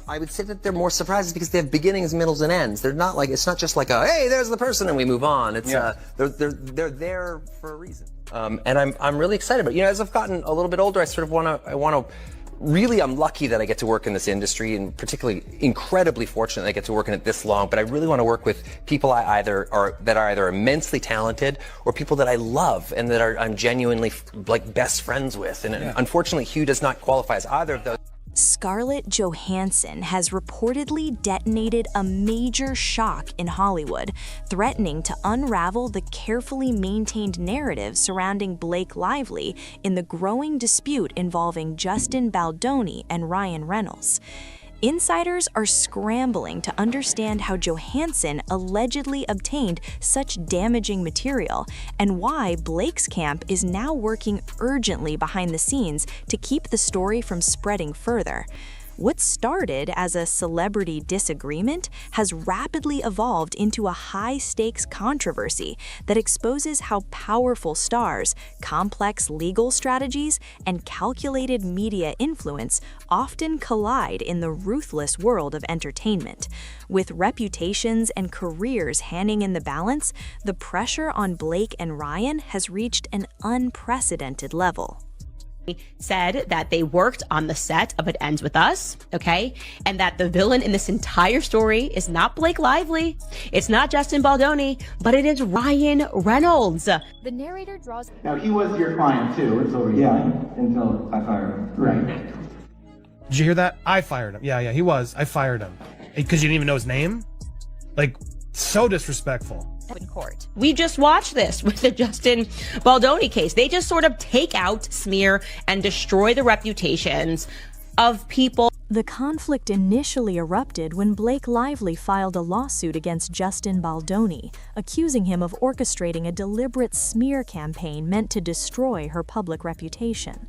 I would say that they're more surprises because they have beginnings, middles, and ends. They're not like, it's not just like a, hey, there's the person and we move on. It's they're there for a reason. And I'm really excited. But as I've gotten a little bit older, I want to. Really, I'm lucky that I get to work in this industry, and particularly incredibly fortunate that I get to work in it this long. But I really want to work with people that are either immensely talented or people that I love and that I'm genuinely like best friends with. And unfortunately, Hugh does not qualify as either of those. Scarlett Johansson has reportedly detonated a major shock in Hollywood, threatening to unravel the carefully maintained narrative surrounding Blake Lively in the growing dispute involving Justin Baldoni and Ryan Reynolds. Insiders are scrambling to understand how Johansson allegedly obtained such damaging material and why Blake's camp is now working urgently behind the scenes to keep the story from spreading further. What started as a celebrity disagreement has rapidly evolved into a high-stakes controversy that exposes how powerful stars, complex legal strategies, and calculated media influence often collide in the ruthless world of entertainment. With reputations and careers hanging in the balance, the pressure on Blake and Ryan has reached an unprecedented level. Said that they worked on the set of It Ends With Us, okay? And that the villain in this entire story is not Blake Lively, it's not Justin Baldoni, but it is Ryan Reynolds. The narrator draws... Now, he was your client, too. It's over here. Yeah, until I fired him. Right. Did you hear that? I fired him. Yeah, he was. I fired him. Because you didn't even know his name? Like, so disrespectful. In court. We just watched this with the Justin Baldoni case. They just sort of take out, smear, and destroy the reputations of people. The conflict initially erupted when Blake Lively filed a lawsuit against Justin Baldoni, accusing him of orchestrating a deliberate smear campaign meant to destroy her public reputation.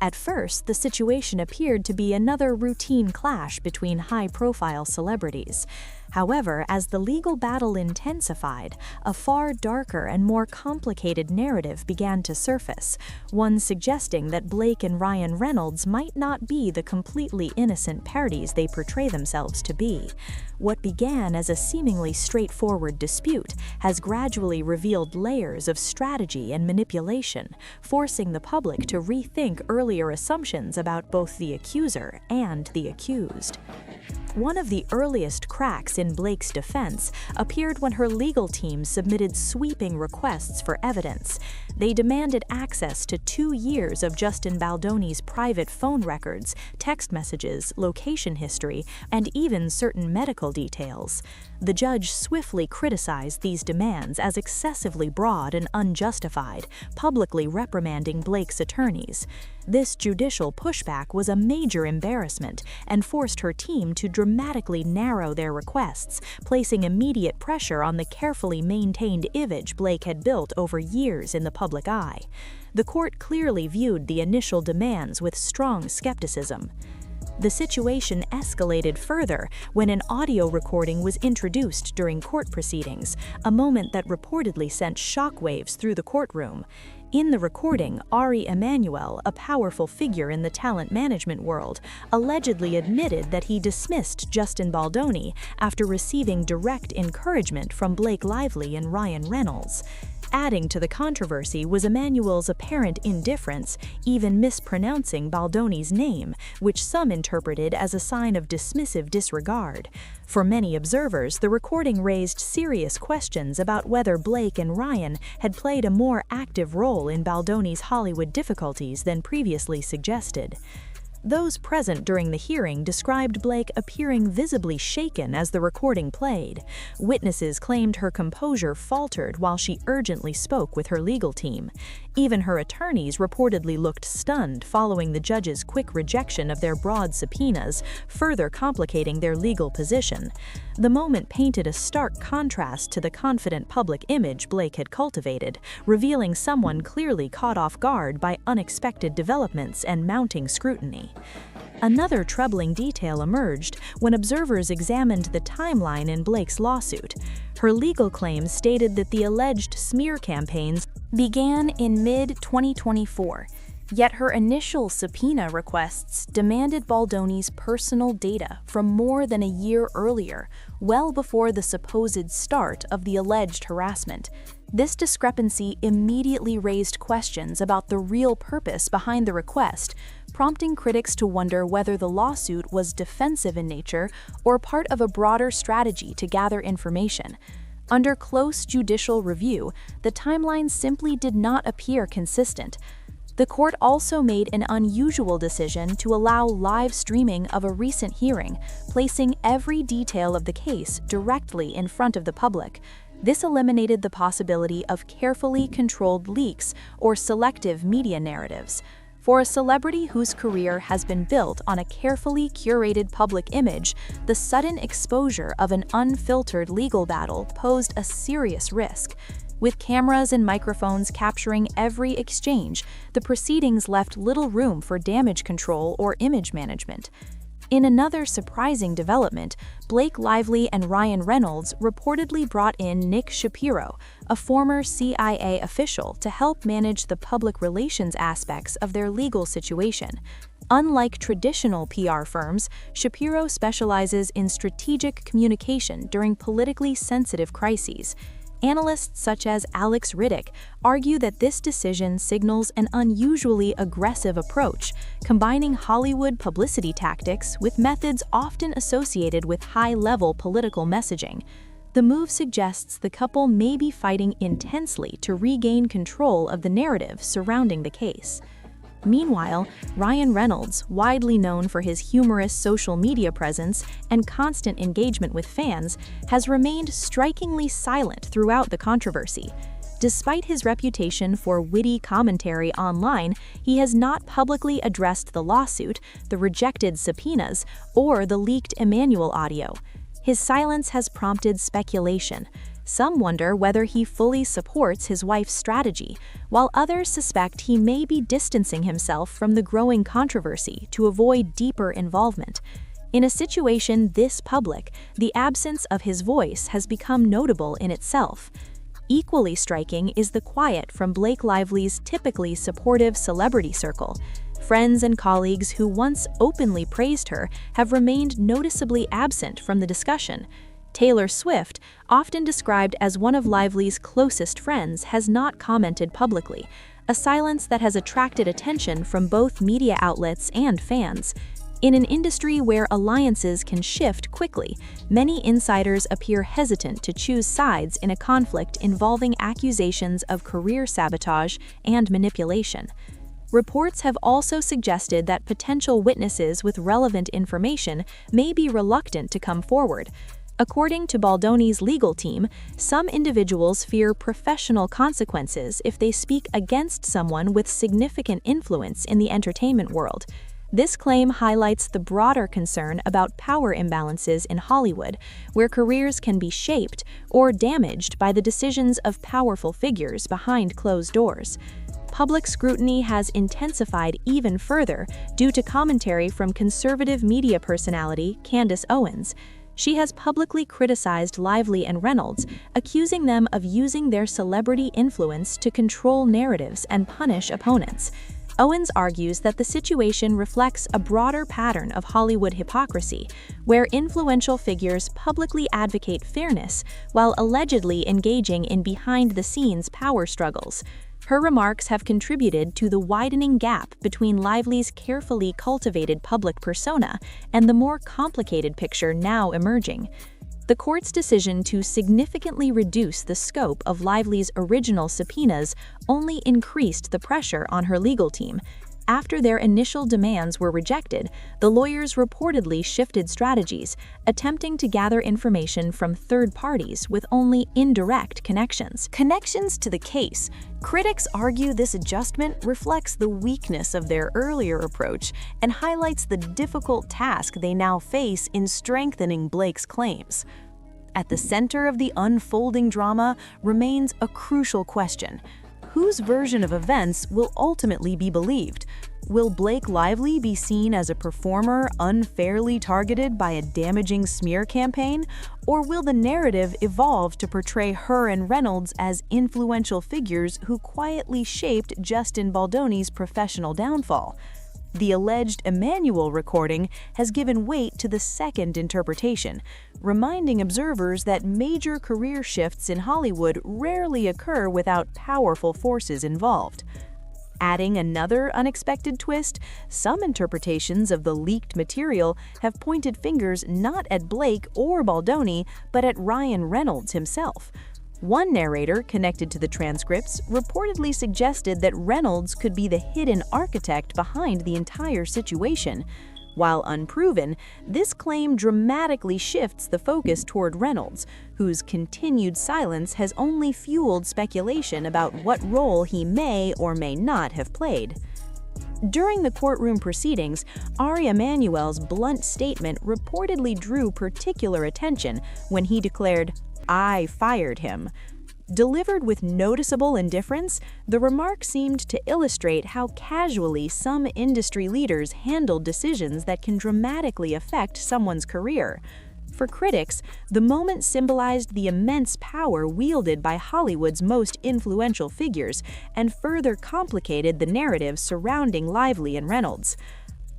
At first, the situation appeared to be another routine clash between high-profile celebrities. However, as the legal battle intensified, a far darker and more complicated narrative began to surface, one suggesting that Blake and Ryan Reynolds might not be the completely innocent parties they portray themselves to be. What began as a seemingly straightforward dispute has gradually revealed layers of strategy and manipulation, forcing the public to rethink earlier assumptions about both the accuser and the accused. One of the earliest cracks in Blake's defense appeared when her legal team submitted sweeping requests for evidence. They demanded access to 2 years of Justin Baldoni's private phone records, text messages, location history, and even certain medical details. The judge swiftly criticized these demands as excessively broad and unjustified, publicly reprimanding Blake's attorneys. This judicial pushback was a major embarrassment and forced her team to dramatically narrow their requests, placing immediate pressure on the carefully maintained image Blake had built over years in the public eye. The court clearly viewed the initial demands with strong skepticism. The situation escalated further when an audio recording was introduced during court proceedings, a moment that reportedly sent shockwaves through the courtroom. In the recording, Ari Emanuel, a powerful figure in the talent management world, allegedly admitted that he dismissed Justin Baldoni after receiving direct encouragement from Blake Lively and Ryan Reynolds. Adding to the controversy was Emanuel's apparent indifference, even mispronouncing Baldoni's name, which some interpreted as a sign of dismissive disregard. For many observers, the recording raised serious questions about whether Blake and Ryan had played a more active role in Baldoni's Hollywood difficulties than previously suggested. Those present during the hearing described Blake appearing visibly shaken as the recording played. Witnesses claimed her composure faltered while she urgently spoke with her legal team. Even her attorneys reportedly looked stunned following the judge's quick rejection of their broad subpoenas, further complicating their legal position. The moment painted a stark contrast to the confident public image Blake had cultivated, revealing someone clearly caught off guard by unexpected developments and mounting scrutiny. Another troubling detail emerged when observers examined the timeline in Blake's lawsuit. Her legal claims stated that the alleged smear campaigns began in mid-2024. Yet her initial subpoena requests demanded Baldoni's personal data from more than a year earlier, well before the supposed start of the alleged harassment. This discrepancy immediately raised questions about the real purpose behind the request, prompting critics to wonder whether the lawsuit was defensive in nature or part of a broader strategy to gather information. Under close judicial review, the timeline simply did not appear consistent. The court also made an unusual decision to allow live streaming of a recent hearing, placing every detail of the case directly in front of the public. This eliminated the possibility of carefully controlled leaks or selective media narratives. For a celebrity whose career has been built on a carefully curated public image, the sudden exposure of an unfiltered legal battle posed a serious risk. With cameras and microphones capturing every exchange, the proceedings left little room for damage control or image management. In another surprising development, Blake Lively and Ryan Reynolds reportedly brought in Nick Shapiro, a former CIA official, to help manage the public relations aspects of their legal situation. Unlike traditional PR firms, Shapiro specializes in strategic communication during politically sensitive crises. Analysts such as Alex Riddick argue that this decision signals an unusually aggressive approach, combining Hollywood publicity tactics with methods often associated with high-level political messaging. The move suggests the couple may be fighting intensely to regain control of the narrative surrounding the case. Meanwhile, Ryan Reynolds, widely known for his humorous social media presence and constant engagement with fans, has remained strikingly silent throughout the controversy. Despite his reputation for witty commentary online, he has not publicly addressed the lawsuit, the rejected subpoenas, or the leaked Emmanuel audio. His silence has prompted speculation. Some wonder whether he fully supports his wife's strategy, while others suspect he may be distancing himself from the growing controversy to avoid deeper involvement. In a situation this public, the absence of his voice has become notable in itself. Equally striking is the quiet from Blake Lively's typically supportive celebrity circle. Friends and colleagues who once openly praised her have remained noticeably absent from the discussion. Taylor Swift, often described as one of Lively's closest friends, has not commented publicly, a silence that has attracted attention from both media outlets and fans. In an industry where alliances can shift quickly, many insiders appear hesitant to choose sides in a conflict involving accusations of career sabotage and manipulation. Reports have also suggested that potential witnesses with relevant information may be reluctant to come forward. According to Baldoni's legal team, some individuals fear professional consequences if they speak against someone with significant influence in the entertainment world. This claim highlights the broader concern about power imbalances in Hollywood, where careers can be shaped or damaged by the decisions of powerful figures behind closed doors. Public scrutiny has intensified even further due to commentary from conservative media personality Candace Owens. She has publicly criticized Lively and Reynolds, accusing them of using their celebrity influence to control narratives and punish opponents. Owens argues that the situation reflects a broader pattern of Hollywood hypocrisy, where influential figures publicly advocate fairness while allegedly engaging in behind-the-scenes power struggles. Her remarks have contributed to the widening gap between Lively's carefully cultivated public persona and the more complicated picture now emerging. The court's decision to significantly reduce the scope of Lively's original subpoenas only increased the pressure on her legal team. After their initial demands were rejected, the lawyers reportedly shifted strategies, attempting to gather information from third parties with only indirect connections. Connections to the case. Critics argue this adjustment reflects the weakness of their earlier approach and highlights the difficult task they now face in strengthening Blake's claims. At the center of the unfolding drama remains a crucial question: whose version of events will ultimately be believed? Will Blake Lively be seen as a performer unfairly targeted by a damaging smear campaign, or will the narrative evolve to portray her and Reynolds as influential figures who quietly shaped Justin Baldoni's professional downfall? The alleged Emmanuel recording has given weight to the second interpretation, reminding observers that major career shifts in Hollywood rarely occur without powerful forces involved. Adding another unexpected twist, some interpretations of the leaked material have pointed fingers not at Blake or Baldoni, but at Ryan Reynolds himself. One narrator connected to the transcripts reportedly suggested that Reynolds could be the hidden architect behind the entire situation. While unproven, this claim dramatically shifts the focus toward Reynolds, whose continued silence has only fueled speculation about what role he may or may not have played. During the courtroom proceedings, Ari Emanuel's blunt statement reportedly drew particular attention when he declared, "I fired him." Delivered with noticeable indifference, the remark seemed to illustrate how casually some industry leaders handle decisions that can dramatically affect someone's career. For critics, the moment symbolized the immense power wielded by Hollywood's most influential figures and further complicated the narrative surrounding Lively and Reynolds.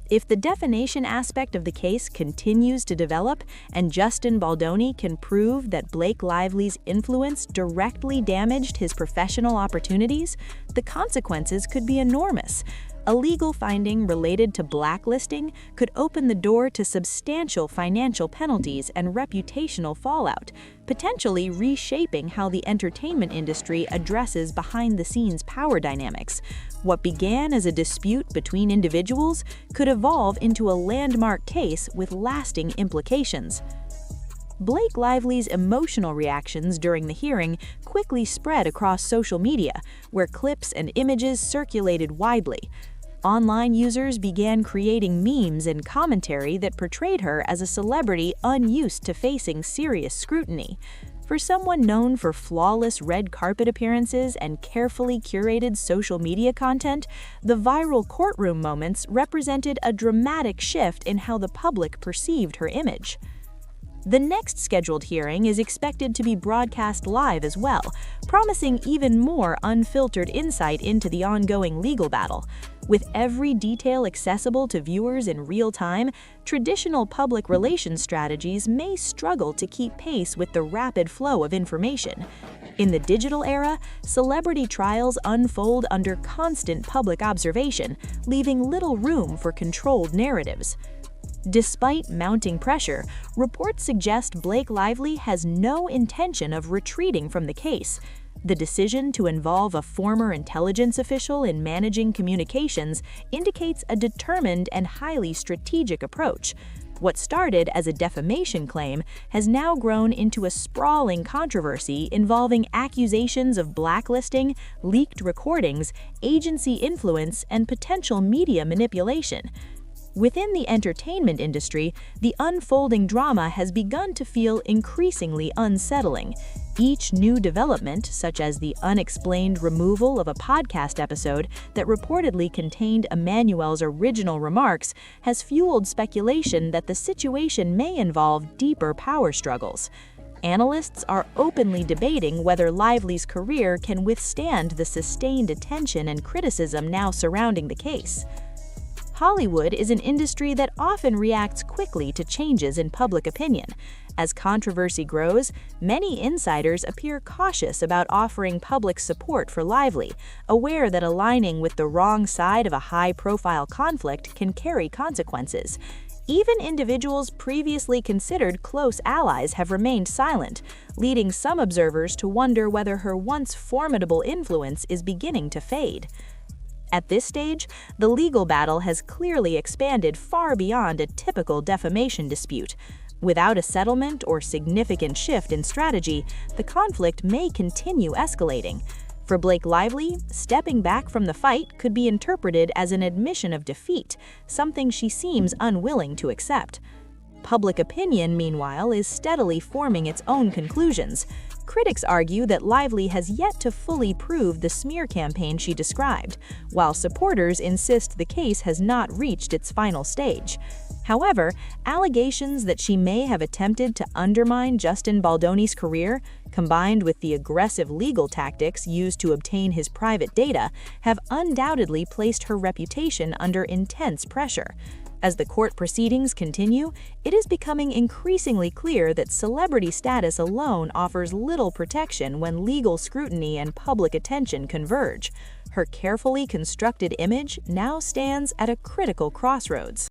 If the defamation aspect of the case continues to develop and Justin Baldoni can prove that Blake Lively's influence directly damaged his professional opportunities, the consequences could be enormous. A legal finding related to blacklisting could open the door to substantial financial penalties and reputational fallout, potentially reshaping how the entertainment industry addresses behind-the-scenes power dynamics. What began as a dispute between individuals could evolve into a landmark case with lasting implications. Blake Lively's emotional reactions during the hearing quickly spread across social media, where clips and images circulated widely. Online users began creating memes and commentary that portrayed her as a celebrity unused to facing serious scrutiny. For someone known for flawless red carpet appearances and carefully curated social media content, the viral courtroom moments represented a dramatic shift in how the public perceived her image. The next scheduled hearing is expected to be broadcast live as well, promising even more unfiltered insight into the ongoing legal battle. With every detail accessible to viewers in real time, traditional public relations strategies may struggle to keep pace with the rapid flow of information. In the digital era, celebrity trials unfold under constant public observation, leaving little room for controlled narratives. Despite mounting pressure, reports suggest Blake Lively has no intention of retreating from the case. The decision to involve a former intelligence official in managing communications indicates a determined and highly strategic approach. What started as a defamation claim has now grown into a sprawling controversy involving accusations of blacklisting, leaked recordings, agency influence, and potential media manipulation. Within the entertainment industry, the unfolding drama has begun to feel increasingly unsettling. Each new development, such as the unexplained removal of a podcast episode that reportedly contained Emmanuel's original remarks, has fueled speculation that the situation may involve deeper power struggles. Analysts are openly debating whether Lively's career can withstand the sustained attention and criticism now surrounding the case. Hollywood is an industry that often reacts quickly to changes in public opinion. As controversy grows, many insiders appear cautious about offering public support for Lively, aware that aligning with the wrong side of a high-profile conflict can carry consequences. Even individuals previously considered close allies have remained silent, leading some observers to wonder whether her once formidable influence is beginning to fade. At this stage, the legal battle has clearly expanded far beyond a typical defamation dispute. Without a settlement or significant shift in strategy, the conflict may continue escalating. For Blake Lively, stepping back from the fight could be interpreted as an admission of defeat, something she seems unwilling to accept. Public opinion, meanwhile, is steadily forming its own conclusions. Critics argue that Lively has yet to fully prove the smear campaign she described, while supporters insist the case has not reached its final stage. However, allegations that she may have attempted to undermine Justin Baldoni's career, combined with the aggressive legal tactics used to obtain his private data, have undoubtedly placed her reputation under intense pressure. As the court proceedings continue, it is becoming increasingly clear that celebrity status alone offers little protection when legal scrutiny and public attention converge. Her carefully constructed image now stands at a critical crossroads.